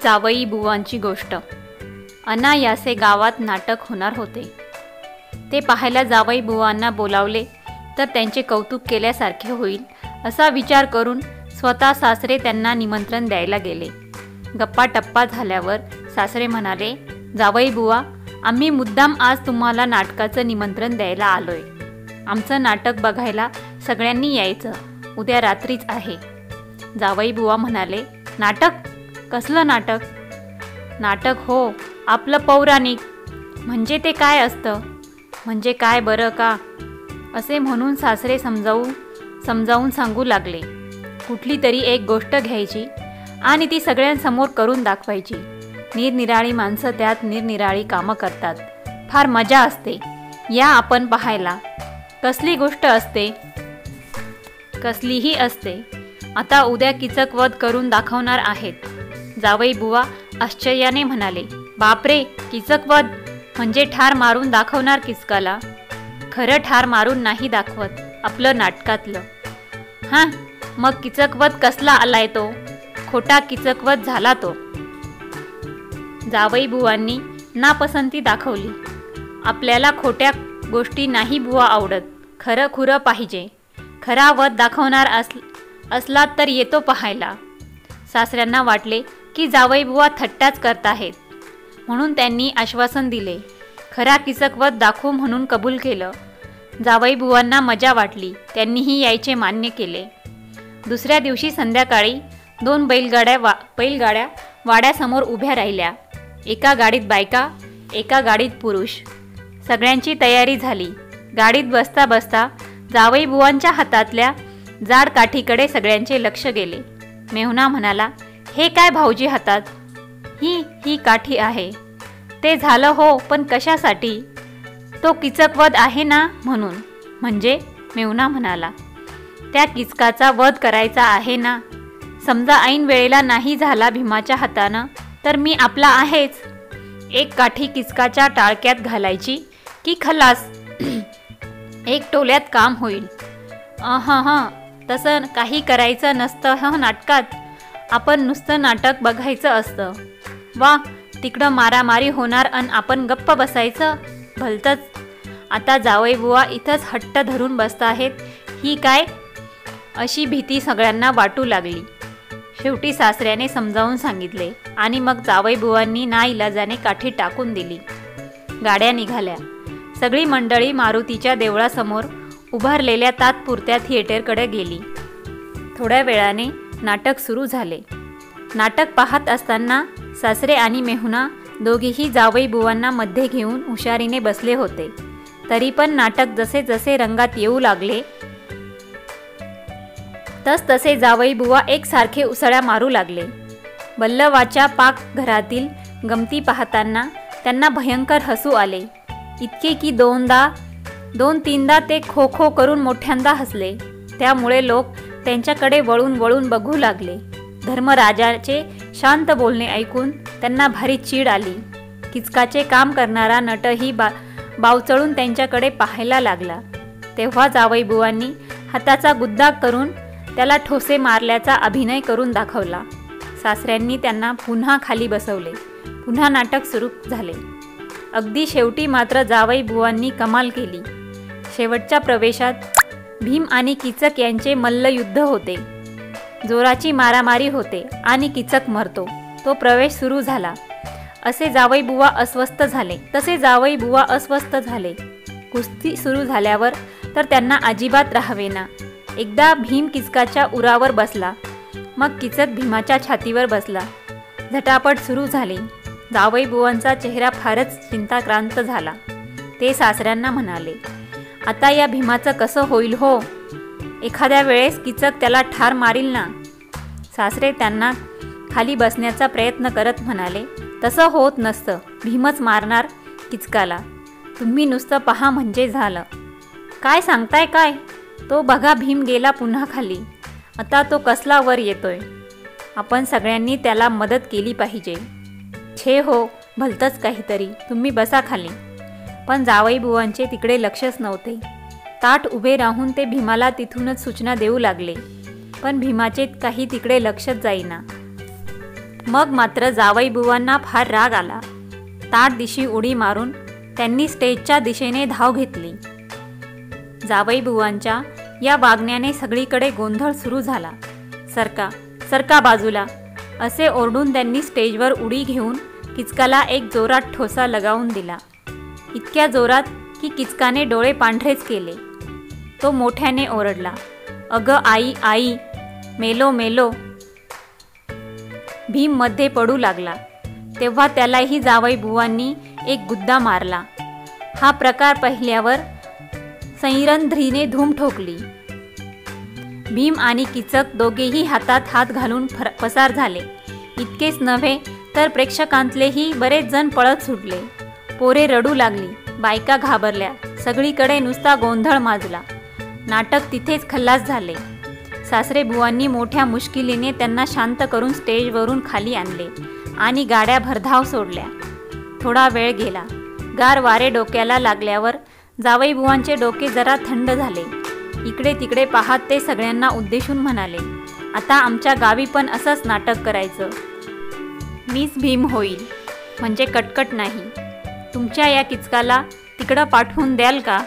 जावई बुवांची गोष्ट. अनायासे गावात नाटक होणार होते. ते पाहायला जावई बुवांना बोलावले तर त्यांचे कौतुक केल्यासारखे होईल असा विचार करून स्वतः सासरे त्यांना निमंत्रण द्यायला गेले. गप्पा टप्पा झाल्यावर सासरे म्हणाले, जावई बुवा, आम्ही मुद्दाम आज तुम्हाला नाटकाचं निमंत्रण द्यायला आलोय. आमचं नाटक बघायला सगळ्यांनी यायचं. उद्या रात्रीच आहे. जावई बुवा म्हणाले, नाटक? कसलं नाटक? नाटक हो, आपलं पौराणिक. म्हणजे ते काय असतं? म्हणजे काय बरं का? असे म्हणून सासरे समजावून सांगू लागले. कुठली तरी एक गोष्ट घ्यायची आणि ती सगळ्यांसमोर करून दाखवायची. निरनिराळी माणसं त्यात निरनिराळी कामं करतात. फार मजा असते. या आपण पाहायला. कसली गोष्ट असते? कसलीही असते. आता उद्या कीचकवध करून दाखवणार आहेत. जावई बुवा आश्चर्याने म्हणाले, बापरे, कीचकवध म्हणजे ठार मारून दाखवणार कीचकाला? खरं ठार मारून नाही दाखवत, आपलं नाटकातलं. हां, मग कीचकवध कसला आलाय तो? खोटा कीचकवध झाला तो. जावई बुवांनी नापसंती दाखवली. आपल्याला खोट्या गोष्टी नाही बुवा आवडत. खरं खुरं पाहिजे. खरा वध दाखवणार असला तर येतो पाहायला. सासऱ्यांना वाटले की जावई बुवा थट्टाच करताहेत, म्हणून त्यांनी आश्वासन दिले. खरा कीचकवध दाखवू म्हणून कबूल केलं. जावई बुवांना मजा वाटली. त्यांनीही यायचे मान्य केले. दुसऱ्या दिवशी संध्याकाळी 2 बैलगाड्या वाड्यासमोर उभ्या राहिल्या. एका गाडीत बायका, एका गाडीत पुरुष. सगळ्यांची तयारी झाली. गाडीत बसता बसता जावई बुवांच्या हातातल्या जाड काठीकडे सगळ्यांचे लक्ष गेले. मेहुणा म्हणाला, हे काय भाऊजी हातात? ही काठी आहे. ते झालं हो, पण कशासाठी? तो कीचकवध आहे ना म्हणून. म्हणजे? मेहुणा म्हणाला, त्या कीचकाचा वध करायचा आहे ना. समजा ऐन वेळेला नाही झाला भीमाच्या हातानं तर मी आपला आहेच. एक काठी कीचकाच्या टाळक्यात घालायची की खलास. एक टोल्यात काम होईल. तसं काही करायचं नसतं नाटकात. आपण नुसतं नाटक बघायचं असतं. वा, तिकडं मारामारी होणार अन आपण गप्प बसायचं. भलतंच. आता जावई बुवा इथंच हट्ट धरून बसताहेत. ही काय? अशी भीती सगळ्यांना वाटू लागली. शेवटी सासऱ्याने समजावून सांगितले आणि मग जावई बुवांनी नाईलाजाने काठी टाकून दिली. गाड्या निघाल्या. सगळी मंडळी मारुतीच्या देवळासमोर उभारलेल्या तात्पुरत्या थिएटरकडे गेली. थोड्या वेळाने नाटक सुरू झाले. नाटक पाहत असताना सासरे आणि मेहुणा दोघेही जावई बुवांना मध्ये घेऊन हुशारीने बसले होते. तरी पण नाटक जसे जसे रंगात येऊ लागले तसे जावई बुवा एकसारखे उसळ्या मारू लागले. बल्लवाच्या पाकघरातील गमती पाहताना त्यांना भयंकर हसू आले. इतके की दोन तीनदा ते खो खो करून मोठ्यांदा हसले. त्यामुळे लोक त्यांच्याकडे वळून वळून बघू लागले. धर्मराजाचे शांत बोलणे ऐकून त्यांना भारी चीड आली. कीचकाचे काम करणारा नटही बावचळून त्यांच्याकडे पाहायला लागला. तेव्हा जावई बुवांनी हाताचा गुद्दा करून त्याला ठोसे मारल्याचा अभिनय करून दाखवला. सासऱ्यांनी त्यांना पुन्हा खाली बसवले. पुन्हा नाटक सुरू झाले. अगदी शेवटी मात्र जावई बुवांनी कमाल केली. शेवटच्या प्रवेशात भीम आणि कीचक यांचे मल्लयुद्ध होते. जोराची मारामारी होते आणि कीचक मरतो. तो प्रवेश सुरू झाला. तसे जावई बुवा अस्वस्थ झाले. कुस्ती सुरू झाल्यावर तर त्यांना अजिबात राहावेना. एकदा भीम कीचकाच्या उरावर बसला. मग कीचक भीमाच्या छातीवर बसला. झटापट सुरू झाली. जावई बुवांचा चेहरा फारच चिंताक्रांत झाला. ते सासऱ्यांना म्हणाले, आता या भीमाचं कसं होईल हो? एखाद्या वेळेस कीचक त्याला ठार मारील ना. सासरे त्यांना खाली बसण्याचा प्रयत्न करत म्हणाले, तसं होत नसतं. भीमच मारणार कीचकाला. तुम्ही नुसतं पहा म्हणजे झालं. काय सांगताय काय? तो बघा, भीम गेला पुन्हा खाली. आता तो कसला वर येतोय. आपण सगळ्यांनी त्याला मदत केली पाहिजे. छे हो, भलतंच काहीतरी. तुम्ही बसा खाली. पण जावई बुवांचे तिकडे लक्षच नव्हते. ताठ उभे राहून ते भीमाला तिथूनच सूचना देऊ लागले. पण भीमाचे काही तिकडे लक्षच जाईना. मग मात्र जावईबुवांना फार राग आला. ताट दिशी उडी मारून त्यांनी स्टेजच्या दिशेने धाव घेतली. जावईबुवांच्या या वागण्याने सगळीकडे गोंधळ सुरू झाला. सरका सरका बाजूला असे ओरडून त्यांनी स्टेजवर उडी घेऊन किचकाला एक जोरात ठोसा लगावून दिला. इतक्या जोरात की किचकाने डोळे पांढरेच केले. तो मोठ्याने ओरडला, अगं आई आई, मेलो मेलो. भीम मध्ये पडू लागला. तेव्हा त्यालाही जावईबुवांनी एक गुद्दा मारला. हा प्रकार पाहिल्यावर सैरंध्रीने धूम ठोकली. भीम आणि किचक दोघेही हातात हात घालून पसार झाले. इतकेच नव्हे तर प्रेक्षकांतलेही बरेच जण पळत सुटले. पोरे रडू लागली, बायका घाबरल्या. सगळीकडे नुसता गोंधळ माजला. नाटक तिथेच खल्लास झाले. सासरेबुवांनी मोठ्या मुश्किलीने त्यांना शांत करून स्टेजवरून खाली आणले आणि गाड्या भरधाव सोडल्या. थोडा वेळ गेला. गार वारे डोक्याला लागल्यावर जावईबुवांचे डोके जरा थंड झाले. इकडे तिकडे पाहत ते सगळ्यांना उद्देशून म्हणाले, आता आमच्या गावी पण असंच नाटक करायचं. मीच भीम होईल, म्हणजे कटकट नाही. तुमच्या या किचकाला तिकडं पाठवून द्याल का?